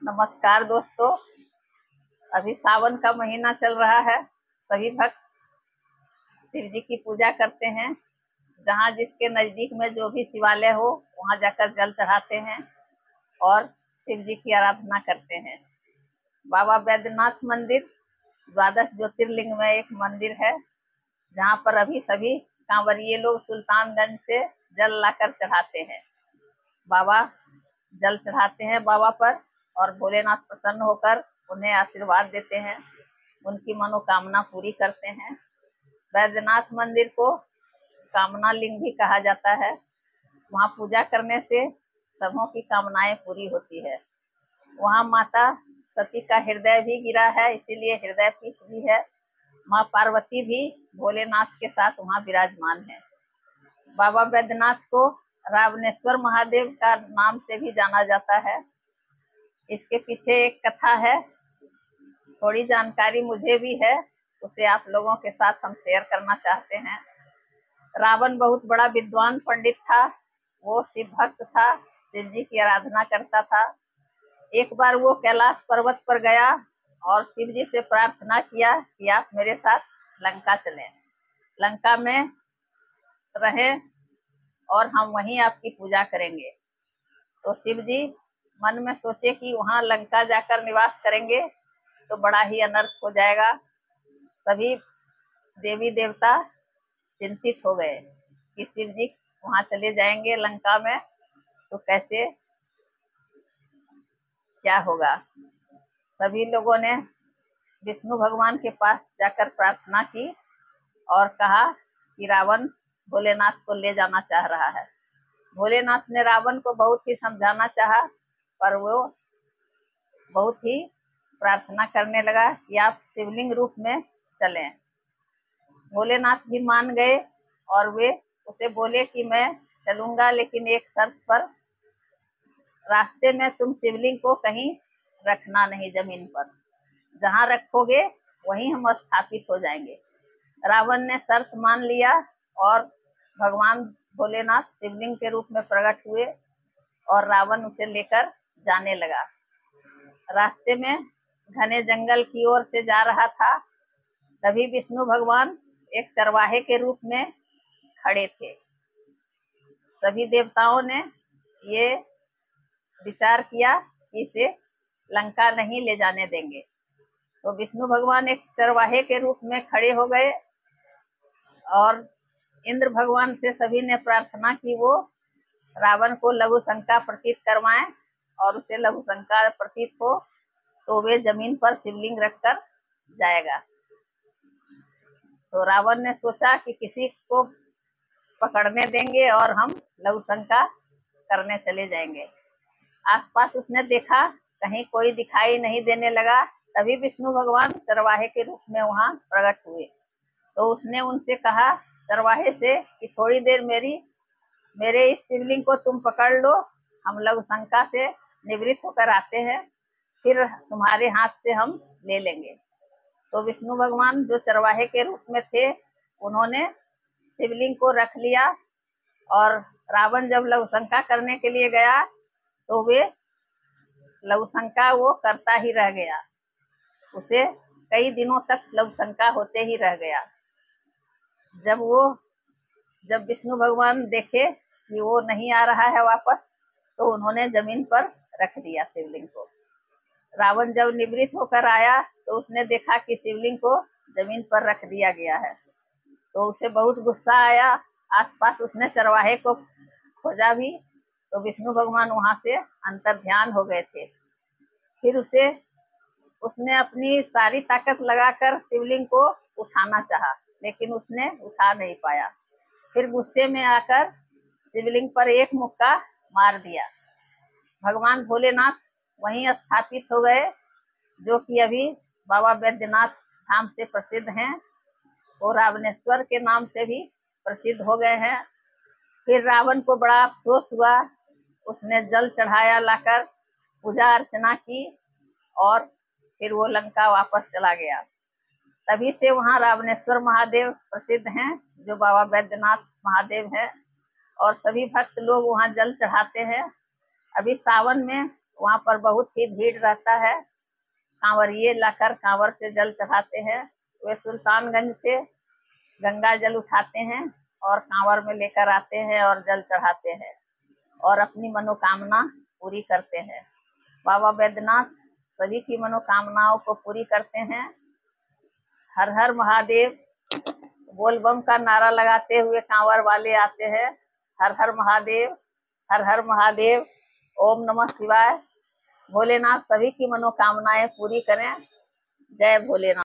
नमस्कार दोस्तों। अभी सावन का महीना चल रहा है। सभी भक्त शिव जी की पूजा करते हैं। जहाँ जिसके नजदीक में जो भी शिवालय हो वहाँ जाकर जल चढ़ाते हैं और शिव जी की आराधना करते हैं। बाबा बैद्यनाथ मंदिर द्वादश ज्योतिर्लिंग में एक मंदिर है, जहाँ पर अभी सभी कांवरिये लोग सुल्तानगंज से जल लाकर चढ़ाते हैं। बाबा जल चढ़ाते हैं बाबा पर और भोलेनाथ प्रसन्न होकर उन्हें आशीर्वाद देते हैं, उनकी मनोकामना पूरी करते हैं। बैद्यनाथ मंदिर को कामना लिंग भी कहा जाता है। वहाँ पूजा करने से सबों की कामनाएं पूरी होती है। वहाँ माता सती का हृदय भी गिरा है, इसीलिए हृदय पीठ भी है। माँ पार्वती भी भोलेनाथ के साथ वहाँ विराजमान है। बाबा बैद्यनाथ को रावणेश्वर महादेव का नाम से भी जाना जाता है। इसके पीछे एक कथा है, थोड़ी जानकारी मुझे भी है, उसे आप लोगों के साथ हम शेयर करना चाहते हैं। रावण बहुत बड़ा विद्वान पंडित था। वो शिव भक्त था, शिव जी की आराधना करता था। एक बार वो कैलाश पर्वत पर गया और शिव जी से प्रार्थना किया कि आप मेरे साथ लंका चलें, लंका में रहें और हम वहीं आपकी पूजा करेंगे। तो शिव जी मन में सोचे कि वहां लंका जाकर निवास करेंगे तो बड़ा ही अनर्थ हो जाएगा। सभी देवी देवता चिंतित हो गए कि शिव जी वहां चले जाएंगे लंका में तो कैसे क्या होगा। सभी लोगों ने विष्णु भगवान के पास जाकर प्रार्थना की और कहा कि रावण भोलेनाथ को ले जाना चाह रहा है। भोलेनाथ ने रावण को बहुत ही समझाना चाहा, पर वो बहुत ही प्रार्थना करने लगा कि आप शिवलिंग रूप में चलें। भोलेनाथ भी मान गए और वे उसे बोले कि मैं चलूंगा, लेकिन एक शर्त पर, रास्ते में तुम शिवलिंग को कहीं रखना नहीं, जमीन पर जहां रखोगे वहीं हम स्थापित हो जाएंगे। रावण ने शर्त मान लिया और भगवान भोलेनाथ शिवलिंग के रूप में प्रकट हुए और रावण उसे लेकर जाने लगा। रास्ते में घने जंगल की ओर से जा रहा था, तभी विष्णु भगवान एक चरवाहे के रूप में खड़े थे। सभी देवताओं ने ये विचार किया कि इसे लंका नहीं ले जाने देंगे। तो विष्णु भगवान एक चरवाहे के रूप में खड़े हो गए और इंद्र भगवान से सभी ने प्रार्थना की वो रावण को लघु शंका प्रतीत करवाएं, और उसे लघु शंका प्रतीत हो तो वे जमीन पर शिवलिंग रखकर जाएगा। तो रावण ने सोचा कि किसी को पकड़ने देंगे और हम लघु शंका करने चले जाएंगे। आसपास उसने देखा, कहीं कोई दिखाई नहीं देने लगा। तभी विष्णु भगवान चरवाहे के रूप में वहां प्रकट हुए। तो उसने उनसे कहा चरवाहे से कि थोड़ी देर मेरे इस शिवलिंग को तुम पकड़ लो, हम लघु शंका से निवृत्त होकर आते हैं, फिर तुम्हारे हाथ से हम ले लेंगे। तो विष्णु भगवान जो चरवाहे के रूप में थे, उन्होंने शिवलिंग को रख लिया और रावण जब लघु शंका करने के लिए गया तो वे लघु शंका वो करता ही रह गया। उसे कई दिनों तक लघु शंका होते ही रह गया। जब विष्णु भगवान देखे कि वो नहीं आ रहा है वापस, तो उन्होंने जमीन पर रख दिया शिवलिंग को। रावण जब निवृत्त होकर आया तो उसने देखा कि शिवलिंग को जमीन पर रख दिया गया है, तो उसे बहुत गुस्सा आया। आसपास उसने चरवाहे को खोजा भी, तो विष्णु भगवान वहां से अंतर ध्यान हो गए थे। फिर उसने अपनी सारी ताकत लगाकर शिवलिंग को उठाना चाहा, लेकिन उसने उठा नहीं पाया। फिर गुस्से में आकर शिवलिंग पर एक मुक्का मार दिया। भगवान भोलेनाथ वहीं स्थापित हो गए, जो कि अभी बाबा बैद्यनाथ धाम से प्रसिद्ध हैं। वो रावणेश्वर के नाम से भी प्रसिद्ध हो गए हैं। फिर रावण को बड़ा अफसोस हुआ, उसने जल चढ़ाया लाकर, पूजा अर्चना की और फिर वो लंका वापस चला गया। तभी से वहाँ रावणेश्वर महादेव प्रसिद्ध हैं, जो बाबा बैद्यनाथ महादेव हैं, और सभी भक्त लोग वहाँ जल चढ़ाते हैं। अभी सावन में वहाँ पर बहुत ही भीड़ रहता है। कांवरिये लाकर कांवर से जल चढ़ाते हैं। वे सुल्तानगंज से गंगा जल उठाते हैं और कांवर में लेकर आते हैं और जल चढ़ाते हैं और अपनी मनोकामना पूरी करते हैं। बाबा बैद्यनाथ सभी की मनोकामनाओं को पूरी करते हैं। हर हर महादेव बोलबम का नारा लगाते हुए कांवर वाले आते हैं। हर हर महादेव, हर हर महादेव, ओम नमः शिवाय। भोलेनाथ सभी की मनोकामनाएं पूरी करें। जय भोलेनाथ।